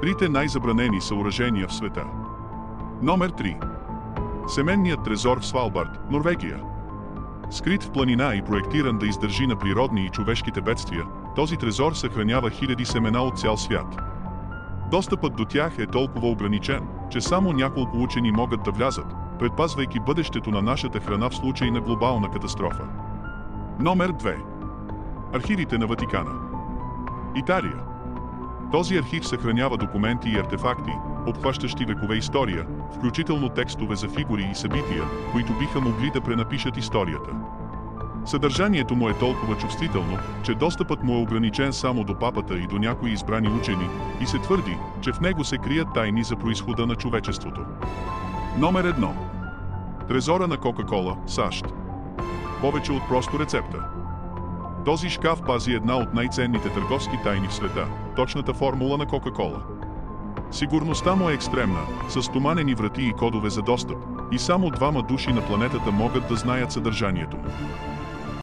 Трите най-забранени съоръжения в света. Номер 3. Семенният трезор в Свалбард, Норвегия. Скрит в планина и проектиран да издържи на природни и човешките бедствия, този трезор съхранява хиляди семена от цял свят. Достъпът до тях е толкова ограничен, че само няколко учени могат да влязат, предпазвайки бъдещето на нашата храна в случай на глобална катастрофа. Номер 2. Архивите на Ватикана. Италия. Този архив съхранява документи и артефакти, обхващащи векове история, включително текстове за фигури и събития, които биха могли да пренапишат историята. Съдържанието му е толкова чувствително, че достъпът му е ограничен само до папата и до някои избрани учени, и се твърди, че в него се крият тайни за произхода на човечеството. Номер 1. Трезора на Кока-Кола, САЩ. Повече от просто рецепта. Този шкаф пази една от най-ценните търговски тайни в света – точната формула на Кока-Кола. Сигурността му е екстремна, с стоманени врати и кодове за достъп, и само 2 души на планетата могат да знаят съдържанието му.